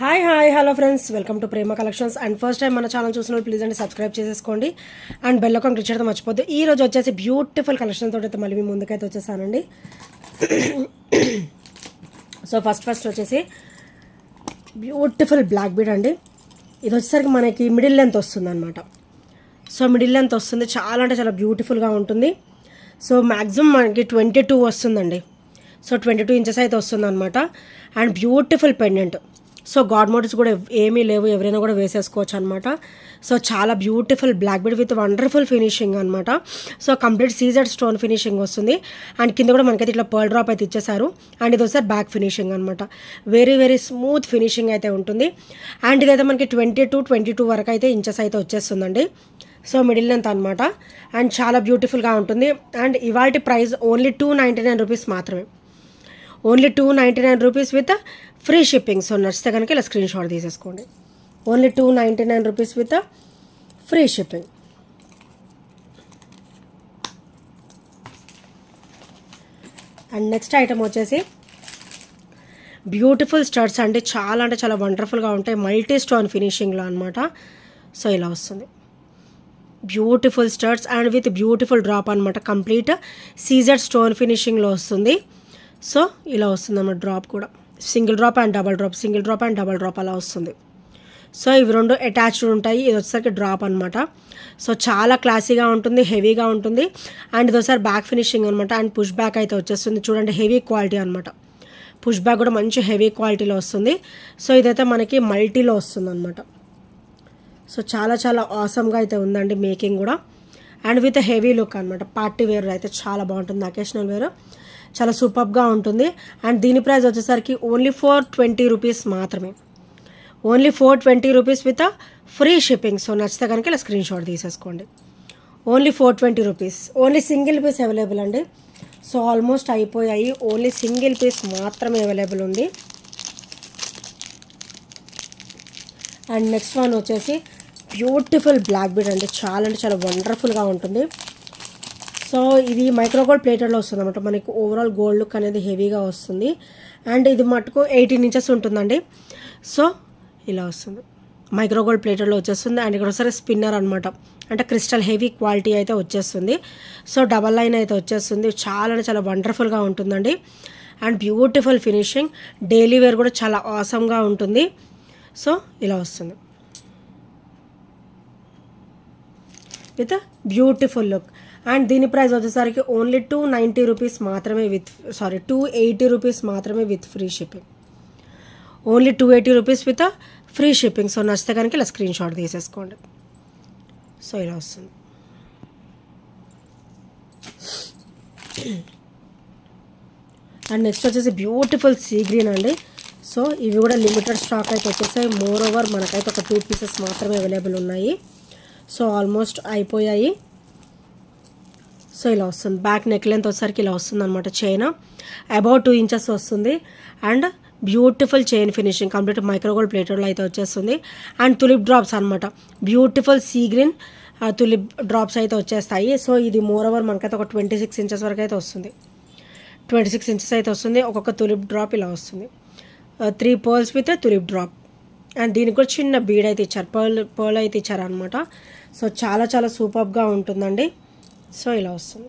Hi hi hello friends, welcome to Prema collections. And first time మన channel చూసిన please అండి subscribe చేసేసుకోండి and bell icon click చేయడం మర్చిపోద్దు. ఈ రోజు వచ్చేసి బ్యూటిఫుల్ కలెక్షన్ తోటి అయితే మళ్ళీ మీ ముందుకైతే వచ్చేసానండి. సో ఫస్ట్ వచ్చేసి బ్యూటిఫుల్ బ్లాక్ బీడ్ అండి. ఇది వచ్చేసరికి మనకి మిడిల్ లెంత్ వస్తుంది అనమాట. సో మిడిల్ లెంత్ వస్తుంది, చాలా అంటే చాలా బ్యూటిఫుల్గా ఉంటుంది. సో మ్యాక్సిమం మనకి 22 వస్తుందండి. సో 22 ఇంచెస్ అయితే వస్తుంది అనమాట. And beautiful pendant. So God motifs కూడా ఏమీ లేవు, ఎవరైనా కూడా వేసేసుకోవచ్చు అనమాట. సో చాలా beautiful black bead with wonderful finishing అనమాట. So complete CZ stone finishing వస్తుంది. అండ్ కింద కూడా మనకైతే ఇట్లా పర్ల్ డ్రాప్ అయితే ఇచ్చేసారు. అండ్ ఇది ఒకసారి బ్యాక్ ఫినిషింగ్ అనమాట. వెరీ వెరీ స్మూత్ ఫినిషింగ్ అయితే ఉంటుంది. అండ్ ఇదైతే మనకి 22 వరకు అయితే ఇంచెస్ అయితే వచ్చేస్తుందండి. సో మిడిల్ లెంత్ అనమాట. అండ్ చాలా బ్యూటిఫుల్గా ఉంటుంది. అండ్ ఇవాళ ప్రైస్ ఓన్లీ 299 రూపీస్ మాత్రమే. Only 299 rupees with free shipping. So నచ్చితే కనుక ఇలా స్క్రీన్ షాట్ తీసేసుకోండి. Only 299 rupees with free shipping. And next item వచ్చేసి బ్యూటిఫుల్ స్టడ్స్ అండి. చాలా అంటే చాలా వండర్ఫుల్గా ఉంటాయి, మల్టీ స్టోన్ ఫినిషింగ్లో అనమాట. సో ఇలా వస్తుంది beautiful studs and with beautiful drop అనమాట. కంప్లీట్ సీజెడ్ స్టోన్ ఫినిషింగ్లో వస్తుంది. సో ఇలా వస్తుంది అన్నమాట. డ్రాప్ కూడా single drop and double drop, single drop and double drop అలా వస్తుంది. సో ఇవి రెండు అటాచ్డ్ ఉంటాయి. ఇది వచ్చేసరికి డ్రాప్ అనమాట. సో చాలా క్లాసీగా ఉంటుంది, హెవీగా ఉంటుంది. అండ్ ఇది ఒకసారి బ్యాక్ ఫినిషింగ్ అనమాట. అండ్ పుష్ బ్యాక్ అయితే వచ్చేస్తుంది. చూడండి హెవీ క్వాలిటీ అనమాట. పుష్ బ్యాక్ కూడా మంచి హెవీ క్వాలిటీలో వస్తుంది. సో ఇదైతే మనకి మల్టీలో వస్తుంది అనమాట. సో చాలా చాలా ఆసమ్గా అయితే ఉందండి మేకింగ్ కూడా. అండ్ విత్ హెవీ లుక్ అనమాట. పార్టీ వేర్ అయితే చాలా బాగుంటుంది, అకేషనల్ వేర్ చాలా సూపర్గా ఉంటుంది. అండ్ దీని ప్రైస్ వచ్చేసరికి ఓన్లీ 420 రూపీస్ మాత్రమే. Only 420 rupees with free shipping. So నచ్చితే కనుక ఇలా స్క్రీన్ షాట్ తీసేసుకోండి. Only 420 rupees. Only single piece available అండి. సో ఆల్మోస్ట్ అయిపోయాయి, ఓన్లీ సింగిల్ పీస్ మాత్రమే అవైలబుల్ ఉంది. అండ్ నెక్స్ట్ వన్ వచ్చేసి బ్యూటిఫుల్ బ్లాక్ బీడ్ అండి. చాలా అంటే చాలా వండర్ఫుల్గా ఉంటుంది. సో ఇది మైక్రోగోల్డ్ ప్లేటెడ్లో వస్తుంది అనమాట. మనకి ఓవరాల్ గోల్డ్ లుక్ అనేది హెవీగా వస్తుంది. అండ్ ఇది మటుకు 18 ఇంచెస్ ఉంటుందండి. సో ఇలా వస్తుంది మైక్రోగోల్డ్ ప్లేటెడ్లో వచ్చేస్తుంది. అండ్ ఇక్కడ ఒకసారి స్పిన్నర్ అనమాట, అంటే క్రిస్టల్ హెవీ క్వాలిటీ అయితే వచ్చేస్తుంది. సో డబల్ లైన్ అయితే వచ్చేస్తుంది. చాలా అంటే చాలా వండర్ఫుల్గా ఉంటుందండి. And beautiful finishing, daily wear కూడా చాలా ఆసమ్గా ఉంటుంది. సో ఇలా వస్తుంది విత్ బ్యూటిఫుల్ లుక్. అండ్ దీని ప్రైస్ వచ్చేసరికి ఓన్లీ 290 రూపీస్ మాత్రమే విత్ 280 రూపీస్ మాత్రమే with free shipping. Only 280 rupees with free shipping. So నచ్చితే కనుక ఇలా స్క్రీన్ షాట్ తీసేసుకోండి. సో ఇలా వస్తుంది. అండ్ నెక్స్ట్ వచ్చేసి బ్యూటిఫుల్ సీ గ్రీన్ అండి. సో ఇవి కూడా లిమిటెడ్ స్టాక్ అయితే వచ్చేసాయి. మోర్ ఓవర్ మనకైతే ఒక 2 పీసెస్ మాత్రమే అవైలబుల్ ఉన్నాయి. సో ఆల్మోస్ట్ అయిపోయాయి. సో ఇలా వస్తుంది. బ్యాక్ నెక్ లెంత్ వచ్చేసరికి ఇలా వస్తుంది అనమాట. చైన్ అబౌట్ 2 ఇంచెస్ వస్తుంది. And beautiful chain finishing, complete micro gold ప్లేటెడ్లో అయితే వచ్చేస్తుంది. అండ్ తులిప్ డ్రాప్స్ అనమాట. Beautiful sea green tulip drops అయితే వచ్చేస్తాయి. సో ఇది మోర్ ఓవర్ మనకైతే ఒక 26 ఇంచెస్ వరకు అయితే వస్తుంది. 26 ఇంచెస్ అయితే వస్తుంది. ఒక్కొక్క తులిప్ డ్రాప్ ఇలా వస్తుంది. 3 pearls with tulip drop. And దీనికి కూడా చిన్న బీడ్ అయితే ఇచ్చారు, పర్ల్ అయితే ఇచ్చారు అనమాట. సో చాలా చాలా సూపర్గా ఉంటుందండి. సో ఇలా వస్తుంది.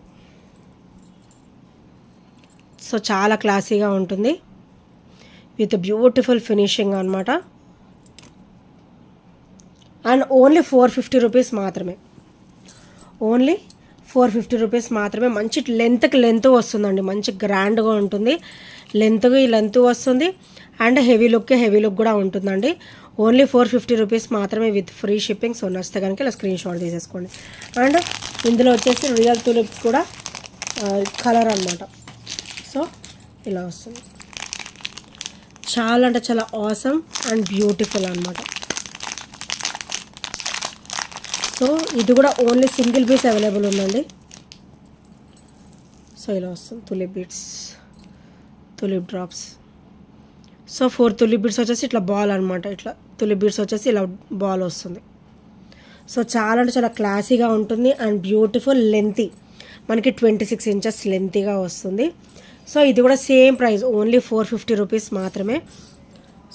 సో చాలా క్లాసీగా ఉంటుంది విత్ బ్యూటిఫుల్ ఫినిషింగ్ అనమాట. అండ్ ఓన్లీ 450 రూపీస్ మాత్రమే. ఓన్లీ 450 రూపీస్ మాత్రమే. మంచి లెంత్ వస్తుందండి, మంచి గ్రాండ్గా ఉంటుంది. ఈ లెంత్ వస్తుంది. అండ్ హెవీ లుక్ కూడా ఉంటుందండి. ఓన్లీ 450 రూపీస్ మాత్రమే విత్ ఫ్రీ షిప్పింగ్. సో నచ్చితే కనుక ఇలా స్క్రీన్ షాట్ తీసేసుకోండి. అండ్ ఇందులో వచ్చేసి రియల్ తులిప్స్ కూడా కలర్ అనమాట. సో ఇలా వస్తుంది. చాలా అంటే చాలా ఆసమ్ అండ్ బ్యూటిఫుల్ అనమాట. సో ఇది కూడా ఓన్లీ సింగిల్ పీస్ అవైలబుల్ ఉందండి. సో ఇలా వస్తుంది tulip beads, tulip drops. So 4 tulip beads వచ్చేసి ఇట్లా బాల్ అనమాట. ఇట్లా తులిప్ బీడ్స్ వచ్చేసి ఇలా బాల్ వస్తుంది. సో చాలా అంటే చాలా క్లాసీగా ఉంటుంది. అండ్ బ్యూటిఫుల్ లెంతీ, మనకి 26 ఇంచెస్ లెంతీగా వస్తుంది. సో ఇది కూడా సేమ్ ప్రైస్, ఓన్లీ 450 రూపీస్ మాత్రమే.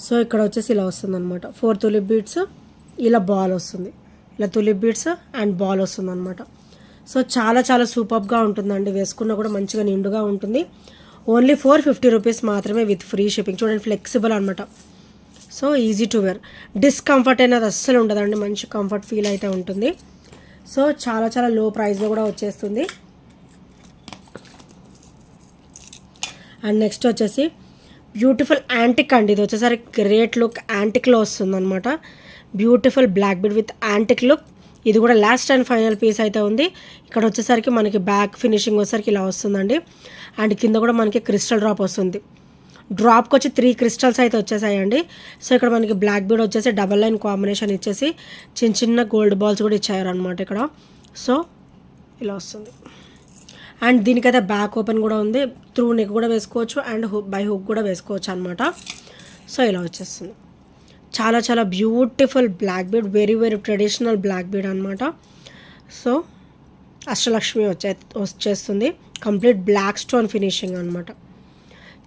సో ఇక్కడ వచ్చేసి ఇలా వస్తుంది అనమాట 4 తులిప్ బీడ్స్, ఇలా బాల్ వస్తుంది, ఇలా తులిప్ బీడ్స్ అండ్ బాల్ వస్తుంది అనమాట. సో చాలా చాలా సూపర్గా ఉంటుందండి, వేసుకున్నా కూడా మంచిగా నిండుగా ఉంటుంది. ఓన్లీ 450 రూపీస్ మాత్రమే విత్ ఫ్రీ షిప్పింగ్. చూడండి ఫ్లెక్సిబుల్ అనమాట, so easy to wear. Discomfort అనేది అస్సలు ఉండదండి, మంచి కంఫర్ట్ ఫీల్ అయితే ఉంటుంది. సో చాలా చాలా లో ప్రైస్లో కూడా వచ్చేస్తుంది. అండ్ నెక్స్ట్ వచ్చేసి బ్యూటిఫుల్ యాంటిక్ అండి, ఇది వచ్చేసరికి గ్రేట్ లుక్ యాంటిక్లో వస్తుంది అనమాట. Beautiful black bead with antique look. ఇది కూడా లాస్ట్ అండ్ ఫైనల్ పీస్ అయితే ఉంది. ఇక్కడ వచ్చేసరికి మనకి బ్యాక్ ఫినిషింగ్ వచ్చేసరికి ఇలా వస్తుందండి. అండ్ కింద కూడా మనకి క్రిస్టల్ డ్రాప్ వస్తుంది. డ్రాప్కి వచ్చి 3 క్రిస్టల్స్ అయితే వచ్చేసాయండి. సో ఇక్కడ మనకి బ్లాక్ బీడ్ వచ్చేసి డబల్ లైన్ కాంబినేషన్ ఇచ్చేసి చిన్న చిన్న గోల్డ్ బాల్స్ కూడా ఇచ్చారనమాట ఇక్కడ. సో ఇలా వస్తుంది. అండ్ దీనికైతే బ్యాక్ ఓపెన్ కూడా ఉంది, త్రూ నెక్ కూడా వేసుకోవచ్చు అండ్ బై హుక్ కూడా వేసుకోవచ్చు అనమాట. సో ఇలా వచ్చేస్తుంది. చాలా చాలా beautiful black bead, very very traditional black bead అనమాట. సో అష్టలక్ష్మి వచ్చేస్తుంది, కంప్లీట్ బ్లాక్ స్టోన్ ఫినిషింగ్ అనమాట.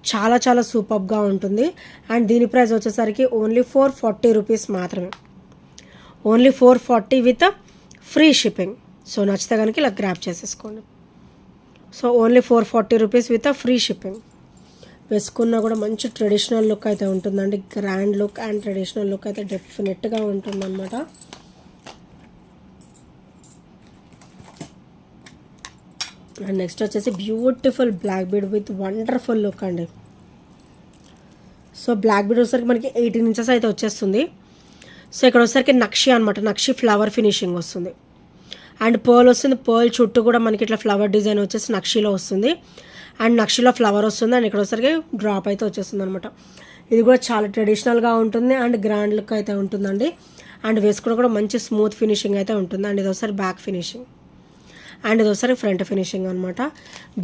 చాలా చాలా సూపర్గా ఉంటుంది. అండ్ దీని ప్రైస్ వచ్చేసరికి ఓన్లీ 440 రూపీస్ మాత్రమే, only 440 with free shipping. So నచ్చితే కనుక ఇలా గ్రాప్ చేసేసుకోండి. So only 440 rupees with free shipping. వేసుకున్నా కూడా మంచి ట్రెడిషనల్ లుక్ అయితే ఉంటుందండి, grand look and traditional look అయితే డెఫినెట్గా ఉంటుందన్నమాట. అండ్ నెక్స్ట్ వచ్చేసి beautiful black bead with wonderful look అండి. సో బ్లాక్ బీడ్ వచ్చేసరికి మనకి 18 ఇంచెస్ అయితే వచ్చేస్తుంది. సో ఇక్కడ వచ్చేసరికి నక్షి అనమాట, నక్షి ఫ్లవర్ ఫినిషింగ్ వస్తుంది. అండ్ పర్ల్ వస్తుంది, పర్ల్ చుట్టూ కూడా మనకి ఇట్లా ఫ్లవర్ డిజైన్ వచ్చేసి నక్షిలో వస్తుంది. అండ్ నక్షిలో ఫ్లవర్ వస్తుంది. అండ్ ఇక్కడ వచ్చేసరికి డ్రాప్ అయితే వచ్చేస్తుంది అనమాట. ఇది కూడా చాలా ట్రెడిషనల్గా ఉంటుంది అండ్ గ్రాండ్ లుక్ అయితే ఉంటుందండి. అండ్ వేసుకున్న కూడా మంచి స్మూత్ ఫినిషింగ్ అయితే ఉంటుంది. అండ్ ఇది ఒకసారి బ్యాక్ ఫినిషింగ్ అండ్ ఇది ఒకసారి ఫ్రంట్ ఫినిషింగ్ అనమాట.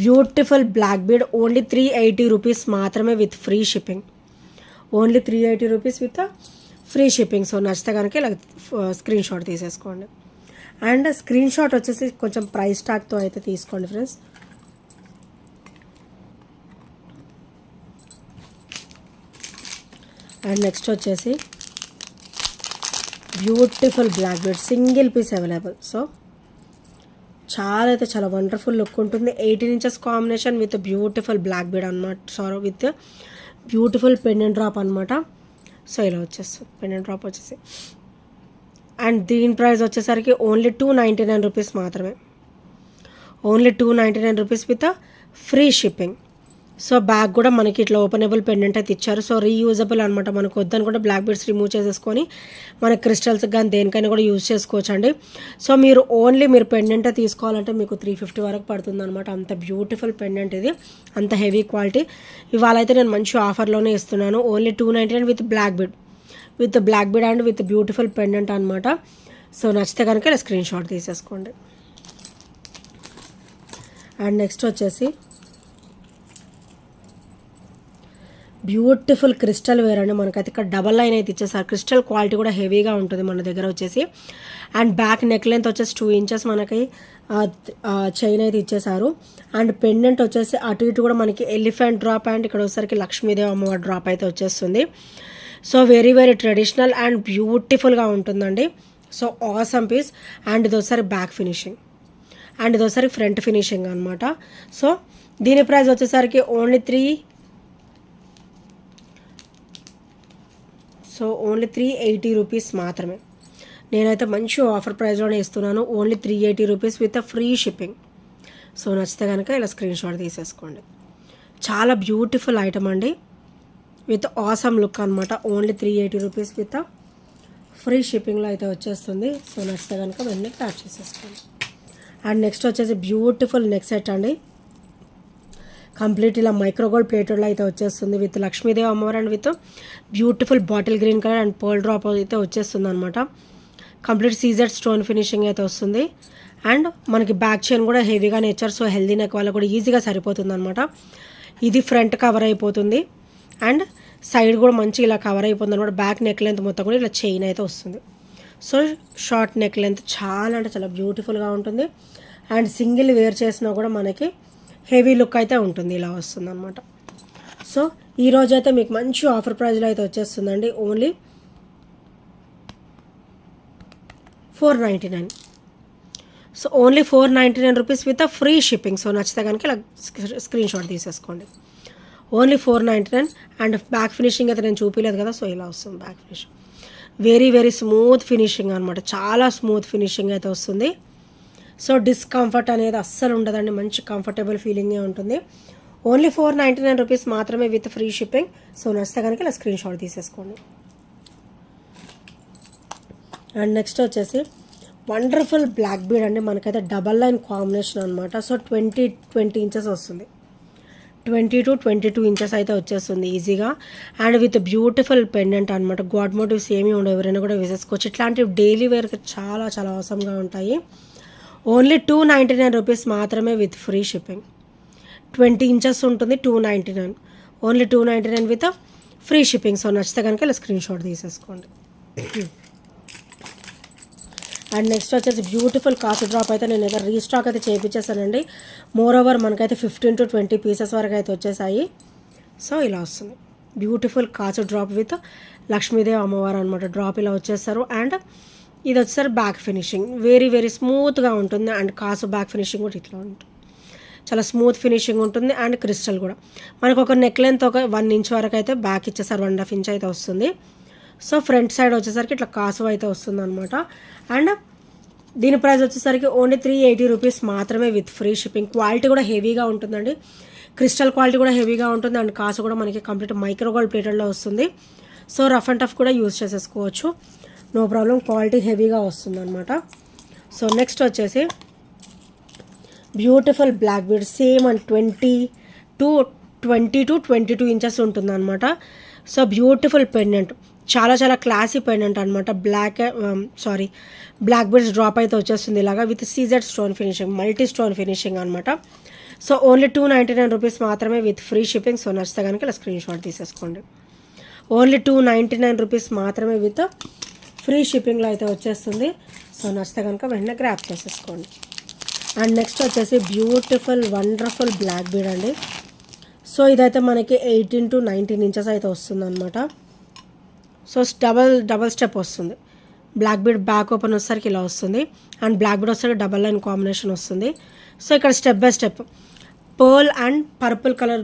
Beautiful black bead only 380 rupees మాత్రమే with free shipping, only 380 rupees with free shipping. So నచ్చితే కనుక ఇలా స్క్రీన్ షాట్ తీసేసుకోండి. అండ్ స్క్రీన్ షాట్ వచ్చేసి కొంచెం ప్రైస్ ట్యాగ్తో అయితే తీసుకోండి ఫ్రెండ్స్. అండ్ నెక్స్ట్ వచ్చేసి beautiful black bead single piece available. So చాలా అయితే చాలా వండర్ఫుల్ లుక్ ఉంటుంది. 18 inches combination with beautiful black bead అనమాట, sorry with beautiful pendant drop అనమాట. సో ఇలా వచ్చేస్తుంది పెండెంట్ డ్రాప్ వచ్చేసి. అండ్ దీని ప్రైస్ వచ్చేసరికి ఓన్లీ 299 రూపీస్ మాత్రమే, only 299 rupees with free shipping. So bag కూడా మనకి ఇట్లా ఓపెనబుల్ పెండెంట్ అయితే ఇచ్చారు. సో రీయూజబుల్ అనమాట, మనకు వద్దనుకుంటే బ్లాక్ బీడ్స్ రిమూవ్ చేసేసుకొని మన క్రిస్టల్స్ కానీ దేనికైనా కూడా యూజ్ చేసుకోవచ్చు అండి. సో మీరు ఓన్లీ మీరు పెండెంట్ తీసుకోవాలంటే మీకు 350 వరకు పడుతుంది అనమాట. అంత బ్యూటిఫుల్ పెండెంట్ ఇది, అంత హెవీ క్వాలిటీ. ఇవాళ అయితే నేను మంచి ఆఫర్లోనే ఇస్తున్నాను, only 299 with black bead and with beautiful pendant అనమాట. సో నచ్చితే కనుక ఇలా స్క్రీన్ షాట్ తీసేసుకోండి. అండ్ నెక్స్ట్ వచ్చేసి బ్యూటిఫుల్ క్రిస్టల్ వేర్ అండి. మనకైతే ఇక్కడ డబల్ లైన్ అయితే ఇచ్చేసారు, క్రిస్టల్ క్వాలిటీ కూడా హెవీగా ఉంటుంది మన దగ్గర వచ్చేసి. అండ్ బ్యాక్ నెక్ లెంత్ వచ్చేసి 2 ఇంచెస్ మనకి చైన్ అయితే ఇచ్చేసారు. అండ్ పెండెంట్ వచ్చేసి అటు ఇటు కూడా మనకి ఎలిఫెంట్ డ్రాప్ అండ్ ఇక్కడ వచ్చేసరికి లక్ష్మీదేవి అమ్మవారి డ్రాప్ అయితే వచ్చేస్తుంది. So very very traditional and బ్యూటిఫుల్గా ఉంటుందండి. So awesome piece. అండ్ ఇది ఒకసారి బ్యాక్ ఫినిషింగ్ అండ్ ఇది ఒకసారి ఫ్రంట్ ఫినిషింగ్ అనమాట. సో దీని ప్రైస్ వచ్చేసరికి ఓన్లీ 380 రూపీస్ మాత్రమే. నేనైతే మంచి ఆఫర్ ప్రైస్లోనే ఇస్తున్నాను, only 380 rupees with free shipping. So నచ్చితే కనుక ఇలా స్క్రీన్ షాట్ తీసేసుకోండి. చాలా బ్యూటిఫుల్ ఐటమ్ అండి విత్ ఆసమ్ లుక్ అనమాట. ఓన్లీ 380 రూపీస్ విత్ ఫ్రీ షిప్పింగ్లో అయితే వచ్చేస్తుంది. సో నచ్చితే కనుక వెంటనే ట్యాప్ చేసేసుకోండి. అండ్ నెక్స్ట్ వచ్చేసి బ్యూటిఫుల్ నెక్ సెట్ అండి, కంప్లీట్ ఇలా మైక్రోగోల్డ్ ప్లేటెడ్లో అయితే వచ్చేస్తుంది విత్ లక్ష్మీదేవి అమ్మవారు and with beautiful bottle green colour and pearl drop అయితే వచ్చేస్తుంది అనమాట. కంప్లీట్ సీజెడ్ స్టోన్ ఫినిషింగ్ అయితే వస్తుంది. అండ్ మనకి బ్యాక్ చైన్ కూడా హెవీగానే ఇచ్చారు. సో హెల్దీ నెక్ వాళ్ళకి కూడా ఈజీగా సరిపోతుంది అనమాట. ఇది ఫ్రంట్ కవర్ అయిపోతుంది అండ్ సైడ్ కూడా మంచి ఇలా కవర్ అయిపోతుంది అనమాట. బ్యాక్ నెక్ లెంత్ మొత్తం కూడా ఇలా చైన్ అయితే వస్తుంది. సో షార్ట్ నెక్ లెంత్ చాలా అంటే చాలా బ్యూటిఫుల్గా ఉంటుంది. అండ్ సింగిల్ వేర్ చేసినా కూడా మనకి హెవీ లుక్ అయితే ఉంటుంది, ఇలా వస్తుంది అనమాట. సో ఈరోజు అయితే మీకు మంచి ఆఫర్ ప్రైస్లో అయితే వచ్చేస్తుందండి. Only 499. So only 499 rupees with free shipping. So నచ్చితే కనుక ఇలా స్క్రీన్ షాట్ తీసేసుకోండి. ఓన్లీ 499. అండ్ బ్యాక్ ఫినిషింగ్ అయితే నేను చూపించలేదు కదా, సో ఇలా వస్తుంది back finishing. Very very smooth finishing అనమాట, చాలా స్మూత్ ఫినిషింగ్ అయితే వస్తుంది. సో డిస్కంఫర్ట్ అనేది అస్సలు ఉండదండి, మంచి కంఫర్టబుల్ ఫీలింగే ఉంటుంది. ఓన్లీ 499 రూపీస్ మాత్రమే విత్ ఫ్రీ షిప్పింగ్. సో నచ్చితే కనుక ఇలా స్క్రీన్ షాట్ తీసేసుకోండి. అండ్ నెక్స్ట్ వచ్చేసి వండర్ఫుల్ బ్లాక్ బీడ్ అండి, మనకైతే డబల్ లైన్ కాంబినేషన్ అనమాట. సో 20 ఇంచెస్ వస్తుంది, 20 to 22 ఇంచెస్ అయితే వచ్చేస్తుంది ఈజీగా. అండ్ విత్ బ్యూటిఫుల్ పెండెంట్ అనమాట, గాడ్ మోటివ్స్ ఏమీ ఉండవు, ఎవరైనా కూడా వేసేసుకోవచ్చు. ఇట్లాంటివి డైలీ వేర్కి చాలా చాలా అవసరంగా ఉంటాయి. ఓన్లీ 299 రూపీస్ మాత్రమే విత్ ఫ్రీ షిప్పింగ్. 20 ఇంచెస్ ఉంటుంది, 299. Only 299 with free shipping. So నచ్చితే కనుక ఇలా స్క్రీన్ షాట్ తీసేసుకోండి. అండ్ నెక్స్ట్ వచ్చేసి బ్యూటిఫుల్ కాసు డ్రాప్ అయితే నేను ఏదో రీస్టాక్ అయితే చేయించేసానండి. మోర్ ఓవర్ మనకైతే 15 to 20 పీసెస్ వరకు అయితే వచ్చేసాయి. సో ఇలా వస్తుంది బ్యూటిఫుల్ కాసు డ్రాప్ విత్ లక్ష్మీదేవి అమ్మవారు అనమాట. డ్రాప్ ఇలా వచ్చేస్తారు. అండ్ ఇది వచ్చేసరి బ్యాక్ ఫినిషింగ్ వెరీ వెరీ స్మూత్గా ఉంటుంది. అండ్ కాసు బ్యాక్ ఫినిషింగ్ కూడా ఇట్లా ఉంటుంది, చాలా స్మూత్ ఫినిషింగ్ ఉంటుంది. అండ్ క్రిస్టల్ కూడా మనకు ఒక నెక్ లెంత్ ఒక 1 ఇంచ్ వరకు అయితే బ్యాక్ ఇచ్చేసారు, 1.5 ఇంచ్ అయితే వస్తుంది. సో ఫ్రంట్ సైడ్ వచ్చేసరికి ఇట్లా కాసు అయితే వస్తుంది అనమాట. అండ్ దీని ప్రైస్ వచ్చేసరికి ఓన్లీ 380 రూపీస్ మాత్రమే విత్ ఫ్రీ షిప్పింగ్. క్వాలిటీ కూడా హెవీగా ఉంటుందండి, క్రిస్టల్ క్వాలిటీ కూడా హెవీగా ఉంటుంది. అండ్ కాసు కూడా మనకి కంప్లీట్ మైక్రో గోల్డ్ ప్లేటెడ్లో వస్తుంది. సో రఫ్ అండ్ టఫ్ కూడా యూజ్ చేసేసుకోవచ్చు, నో ప్రాబ్లం. క్వాలిటీ హెవీగా వస్తుంది అనమాట. సో నెక్స్ట్ వచ్చేసి beautiful black bead same and 20 to 22 inches ఉంటుంది అనమాట. సో బ్యూటిఫుల్ పెండెంట్, చాలా చాలా క్లాసీ పెండెంట్ అనమాట. బ్లాక్ బీడ్స్ డ్రాప్ అయితే వచ్చేస్తుంది ఇలాగా with CZ stone finishing, multi stone finishing అనమాట. సో ఓన్లీ 299 రూపీస్ మాత్రమే విత్ ఫ్రీ షిప్పింగ్. సో నచ్చితే కనుక ఇలా స్క్రీన్ షాట్ తీసేసుకోండి. ఓన్లీ 299 రూపీస్ మాత్రమే విత్ ఫ్రీ షిప్పింగ్లో అయితే వచ్చేస్తుంది. సో నచ్చితే కనుక వెంటనే గ్రాప్ చేసేసుకోండి. అండ్ నెక్స్ట్ వచ్చేసి బ్యూటిఫుల్ వండర్ఫుల్ బ్లాక్ బీడ్ అండి. సో ఇదైతే మనకి 18 to 19 ఇంచెస్ అయితే వస్తుంది అనమాట. సో డబల్ స్టెప్ వస్తుంది. బ్లాక్ బీడ్ బ్యాక్ ఓపెన్ వచ్చేసరికి ఇలా వస్తుంది. అండ్ బ్లాక్ బీడ్ వచ్చేసరికి డబల్ లైన్ కాంబినేషన్ వస్తుంది. సో ఇక్కడ step by step pearl and purple colour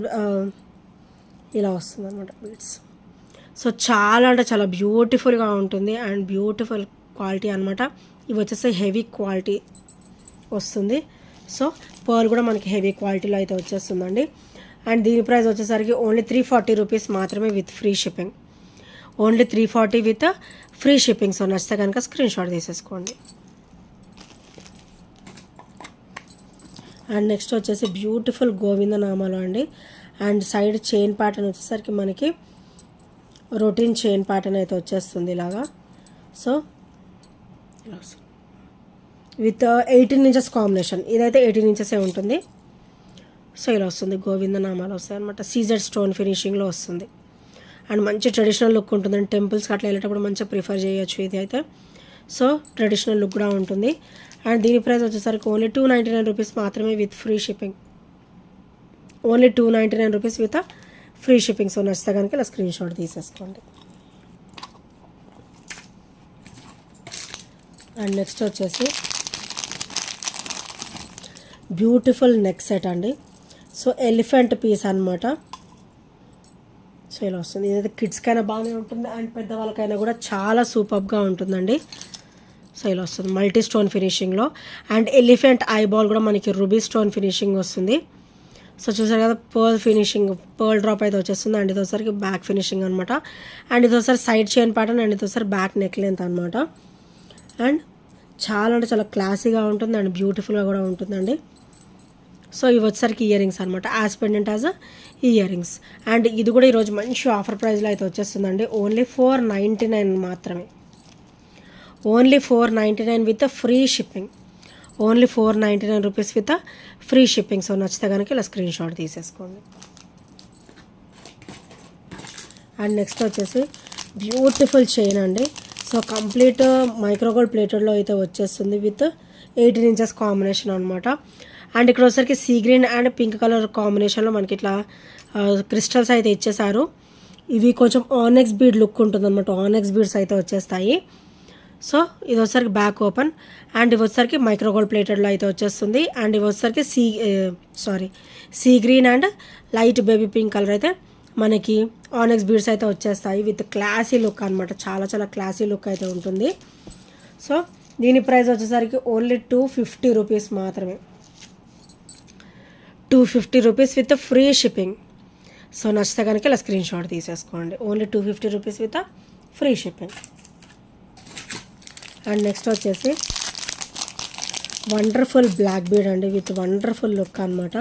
ఇలా వస్తుంది అనమాట బీడ్స్. సో చాలా అంటే చాలా బ్యూటిఫుల్గా ఉంటుంది అండ్ బ్యూటిఫుల్ క్వాలిటీ అనమాట. ఇవి వచ్చేసి హెవీ క్వాలిటీ వస్తుంది. సో పర్ల్ కూడా మనకి హెవీ క్వాలిటీలో అయితే వచ్చేస్తుందండి. అండ్ దీని ప్రైస్ వచ్చేసరికి ఓన్లీ 340 రూపీస్ మాత్రమే with free shipping. Only 340 with free shipping. So నచ్చితే కనుక స్క్రీన్ షాట్ తీసేసుకోండి. అండ్ నెక్స్ట్ వచ్చేసి బ్యూటిఫుల్ గోవింద నామాలు అండి. అండ్ సైడ్ చైన్ ప్యాటర్న్ వచ్చేసరికి మనకి రొటీన్ చైన్ ప్యాటర్న్ అయితే వచ్చేస్తుంది ఇలాగా. సో విత్ 18 ఇంచెస్ కాంబినేషన్, ఇదైతే 18 ఇంచెసే ఉంటుంది. సో ఇలా వస్తుంది, గోవింద నామాలు వస్తాయి అనమాట. సీజెడ్ స్టోన్ ఫినిషింగ్లో వస్తుంది. అండ్ మంచి ట్రెడిషనల్ లుక్ ఉంటుందండి, టెంపుల్స్కి అట్లా వెళ్ళేటప్పుడు మంచిగా ప్రిఫర్ చేయొచ్చు ఇది అయితే. సో ట్రెడిషనల్ లుక్ కూడా ఉంటుంది. అండ్ దీని ప్రైస్ వచ్చేసరికి ఓన్లీ 299 రూపీస్ మాత్రమే with free shipping. Only 299 rupees with free shipping. So నచ్చితే కనుక ఇలా స్క్రీన్ షాట్ తీసేసుకోండి. అండ్ నెక్స్ట్ వచ్చేసి బ్యూటిఫుల్ నెక్ సెట్ అండి. సో ఎలిఫెంట్ పీస్ అనమాట. సో ఇలా వస్తుంది. ఇదైతే కిడ్స్కైనా బాగానే ఉంటుంది అండ్ పెద్దవాళ్ళకైనా కూడా చాలా సూపర్గా ఉంటుందండి. సో ఇలా వస్తుంది మల్టీ స్టోన్ ఫినిషింగ్లో. అండ్ ఎలిఫెంట్ ఐబాల్ కూడా మనకి రూబీ స్టోన్ ఫినిషింగ్ వస్తుంది. సో చూసారు కదా, పర్ల్ డ్రాప్ అయితే వచ్చేస్తుంది. అండ్ ఇది ఒకసారికి బ్యాక్ ఫినిషింగ్ అనమాట. అండ్ ఇది ఒకసారి సైడ్ చైన్ ప్యాటర్న్ అండ్ ఇది ఒకసారి బ్యాక్ నెక్ లెంత్ అనమాట. అండ్ చాలా అంటే చాలా క్లాసీగా ఉంటుంది అండ్ బ్యూటిఫుల్గా కూడా ఉంటుందండి. సో ఇవి వచ్చేసరికి ఇయర్ రింగ్స్ అనమాట, as pendant as ear rings. And ఇది కూడా ఈరోజు మంచి ఆఫర్ ప్రైస్లో అయితే వచ్చేస్తుందండి. ఓన్లీ 499 మాత్రమే. Only 499 with free shipping. Only 499 rupees with free shipping. So నచ్చితే కనుక ఇలా స్క్రీన్ షాట్ తీసేసుకోండి. అండ్ నెక్స్ట్ వచ్చేసి బ్యూటిఫుల్ చైన్ అండి. సో కంప్లీట్ మైక్రోగోల్డ్ ప్లేటెడ్లో అయితే వచ్చేస్తుంది విత్ 18 ఇంచెస్ కాంబినేషన్ అనమాట. అండ్ ఇక్కడ వచ్చేసరికి sea green and pink colour కాంబినేషన్లో మనకి ఇట్లా క్రిస్టల్స్ అయితే ఇచ్చేసారు. ఇవి కొంచెం ఆనెక్స్ బీడ్ లుక్ ఉంటుంది అనమాట. ఆనెక్స్ బీడ్స్ అయితే వచ్చేస్తాయి. సో ఇది వచ్చేసరికి బ్యాక్ ఓపెన్ అండ్ ఇవి వచ్చేసరికి మైక్రోగోల్డ్ ప్లేటెడ్లో అయితే వచ్చేస్తుంది. అండ్ ఇవి వచ్చేసరికి sea green and light baby pink colour అయితే మనకి ఆనెక్స్ బీడ్స్ అయితే వచ్చేస్తాయి విత్ క్లాసీ లుక్ అనమాట. చాలా చాలా క్లాసీ లుక్ అయితే ఉంటుంది. సో దీని ప్రైస్ వచ్చేసరికి ఓన్లీ 250 రూపీస్ మాత్రమే. 250 rupees with free shipping. So నచ్చితే కనుక ఇలా స్క్రీన్ షాట్ తీసేసుకోండి. Only 250 rupees with free shipping. And next వచ్చేసి వండర్ఫుల్ బ్లాక్ బీడ్ అండి విత్ వండర్ఫుల్ లుక్ అనమాట.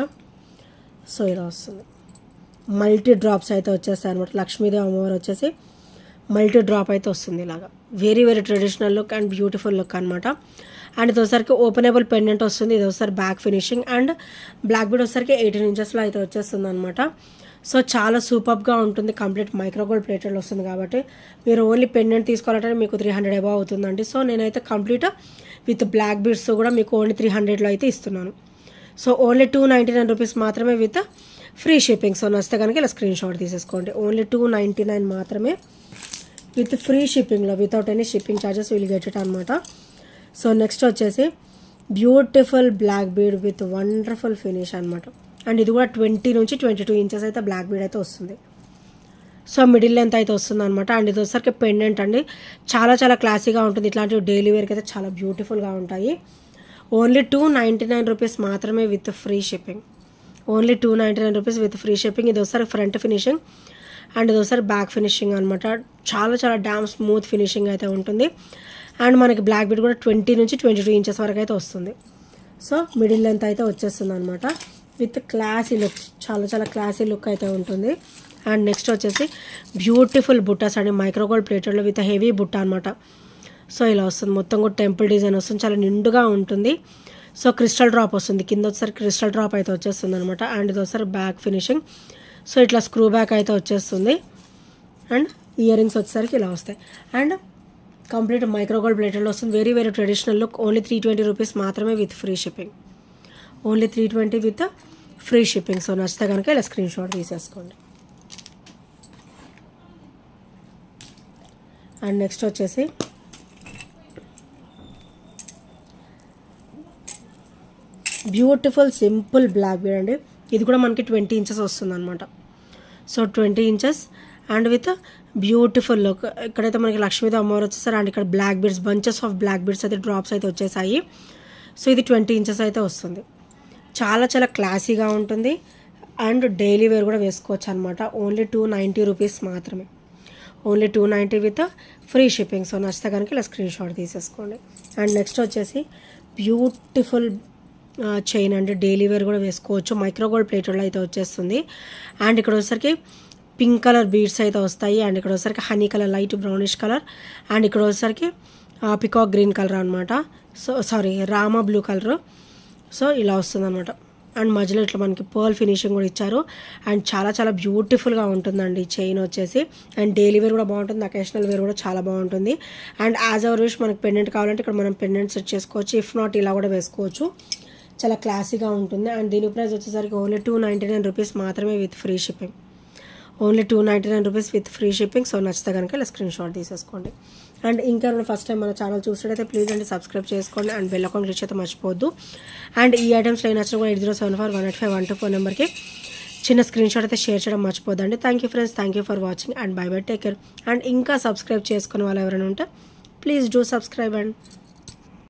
సో ఇలా వస్తుంది. మల్టీ డ్రాప్స్ అయితే వచ్చేస్తాయి అనమాట. లక్ష్మీదేవి అమ్మవారు వచ్చేసి మల్టీ డ్రాప్ అయితే వస్తుంది ఇలాగా. Very very traditional look and beautiful look అనమాట. అండ్ ఇది ఒకసారికి ఓపెనబుల్ పెండెంట్ వస్తుంది. ఇది ఒకసారి back finishing and black bead వచ్చేసరికి 18 ఇంచెస్లో అయితే వచ్చేస్తుంది అనమాట. సో చాలా సూపర్గా ఉంటుంది. కంప్లీట్ మైక్రోగోల్డ్ ప్లేటెడ్ వస్తుంది కాబట్టి మీరు ఓన్లీ పెండెంట్ తీసుకోవాలంటే మీకు 300 అబౌవ్ అవుతుందండి. సో నేనైతే కంప్లీట్ విత్ బ్లాక్ బీడ్స్ కూడా మీకు ఓన్లీ 300లో అయితే ఇస్తున్నాను. సో ఓన్లీ 299 రూపీస్ మాత్రమే విత్ ఫ్రీ షిప్పింగ్. సో నచ్చితే కనుక ఇలా స్క్రీన్ షాట్ తీసేసుకోండి. ఓన్లీ 299 మాత్రమే విత్ ఫ్రీ షిప్పింగ్లో, without any shipping charges will get it అనమాట. సో నెక్స్ట్ వచ్చేసి beautiful black bead with wonderful finish అనమాట. అండ్ ఇది కూడా 20 నుంచి 22 ఇంచెస్ అయితే బ్లాక్ బీడ్ అయితే వస్తుంది. సో మిడిల్ లెంత్ అయితే వస్తుంది అనమాట. అండ్ ఇది వచ్చేసరికి పెండెంట్ అండి. చాలా చాలా క్లాసీగా ఉంటుంది. ఇట్లాంటివి డైలీ వేర్కి అయితే చాలా బ్యూటిఫుల్గా ఉంటాయి. ఓన్లీ 299 రూపీస్ మాత్రమే with free shipping. Only 299 rupees with free shipping. ఇది ఒకసారి ఫ్రంట్ ఫినిషింగ్ అండ్ ఇది ఒకసారి బ్యాక్ ఫినిషింగ్ అనమాట. చాలా చాలా డామ్ స్మూత్ ఫినిషింగ్ అయితే ఉంటుంది. అండ్ మనకి బ్లాక్ బీడ్ కూడా 20 నుంచి 22 ఇంచెస్ వరకు అయితే వస్తుంది. సో మిడిల్ లెంత్ అయితే వచ్చేస్తుంది అనమాట విత్ క్లాసీ లుక్. చాలా చాలా క్లాసీ లుక్ అయితే ఉంటుంది. అండ్ నెక్స్ట్ వచ్చేసి బ్యూటిఫుల్ బుట్టాస్ అండి. మైక్రోగోల్డ్ ప్లేటెడ్లో విత్ హెవీ బుట్ట అనమాట. సో ఇలా వస్తుంది. మొత్తం కూడా టెంపుల్ డిజైన్ వస్తుంది. చాలా నిండుగా ఉంటుంది. సో క్రిస్టల్ డ్రాప్ వస్తుంది. కింద వచ్చేసరికి క్రిస్టల్ డ్రాప్ అయితే వచ్చేస్తుంది అనమాట. అండ్ ఇది ఒకసారి బ్యాక్ ఫినిషింగ్. సో ఇట్లా స్క్రూ బ్యాక్ అయితే వచ్చేస్తుంది. అండ్ ఇయర్ రింగ్స్ వచ్చేసరికి ఇలా వస్తాయి. అండ్ కంప్లీట్ మైక్రోగోల్డ్ ప్లేటెడ్లో వస్తుంది. Very very traditional look. Only 320 rupees మాత్రమే with free shipping. Only 320 with free shipping. So నచ్చితే కనుక ఇలా స్క్రీన్ షాట్ తీసేసుకోండి. అండ్ నెక్స్ట్ వచ్చేసి బ్యూటిఫుల్ సింపుల్ బ్లాక్ బీడ్ అండి. ఇది కూడా మనకి 20 ఇంచెస్ వస్తుంది అనమాట. So 20 inches and with beautiful look. ఇక్కడైతే మనకి లక్ష్మీదేవి అమ్మవారు వచ్చేసారు. అండ్ ఇక్కడ black beads, bunches of black beads అయితే డ్రాప్స్ అయితే వచ్చేసాయి. సో ఇది 20 ఇంచెస్ అయితే వస్తుంది. చాలా చాలా క్లాసీగా ఉంటుంది. అండ్ డైలీ వేర్ కూడా వేసుకోవచ్చు అనమాట. ఓన్లీ 290 రూపీస్ మాత్రమే. Only 290 with free shipping. So నచ్చితే కనుక ఇలా స్క్రీన్ షాట్ తీసేసుకోండి. అండ్ నెక్స్ట్ వచ్చేసి బ్యూటిఫుల్ చైన్ అండి. డైలీ వేర్ కూడా వేసుకోవచ్చు. మైక్రోగోల్డ్ ప్లేటెడ్లో అయితే వచ్చేస్తుంది. అండ్ ఇక్కడ వచ్చేసరికి పింక్ కలర్ బీడ్స్ అయితే వస్తాయి. అండ్ ఇక్కడ వచ్చేసరికి honey colour, light brownish colour. And ఇక్కడ వచ్చేసరికి పికాక్ గ్రీన్ కలర్ అనమాట. So Rama blue colour. So ఇలా వస్తుంది అనమాట. అండ్ మధ్యలో ఇట్లా మనకి పర్ల్ ఫినిషింగ్ కూడా ఇచ్చారు. అండ్ చాలా చాలా బ్యూటిఫుల్గా ఉంటుందండి చైన్ వచ్చేసి. అండ్ డైలీ వేర్ కూడా బాగుంటుంది. అకేషనల్ వేర్ కూడా చాలా బాగుంటుంది. అండ్ యాజ్ అవర్ విష్ మనకి పెండెంట్ కావాలంటే ఇక్కడ మనం పెండెంట్ సెట్ చేసుకోవచ్చు. ఇఫ్ నాట్ ఇలా కూడా వేసుకోవచ్చు. చాలా క్లాసీగా ఉంటుంది. అండ్ దీని ప్రైస్ వచ్చేసరికి ఓన్లీ 299 రూపీస్ మాత్రమే with free shipping. Only 299 rupees with free shipping. So నచ్చితే కనుక ఇలా స్క్రీన్ షాట్ తీసేసుకోండి. అండ్ ఇంకా ఫస్ట్ టైం మన ఛానల్ చూసినట్టయితే ప్లీజ్ అండి సబ్స్క్రైబ్ చేసుకోండి. అండ్ బెల్ అకౌంట్ క్లిక్ అయితే మర్చిపోవద్దు. అండ్ ఈ ఐటమ్స్లో నచ్చిన కూడా 8074185124 నెంబర్కి చిన్న స్క్రీన్ షాట్ అయితే షేర్ చేయడం మర్చిపోద్దండి. Thank you friends. Thank you for watching and bye bye, take care. And ఇంకా సబ్స్క్రైబ్ చేసుకునే వాళ్ళు ఎవరైనా ఉంటే ప్లీజ్ డూ సబ్స్క్రైబ్ అండ్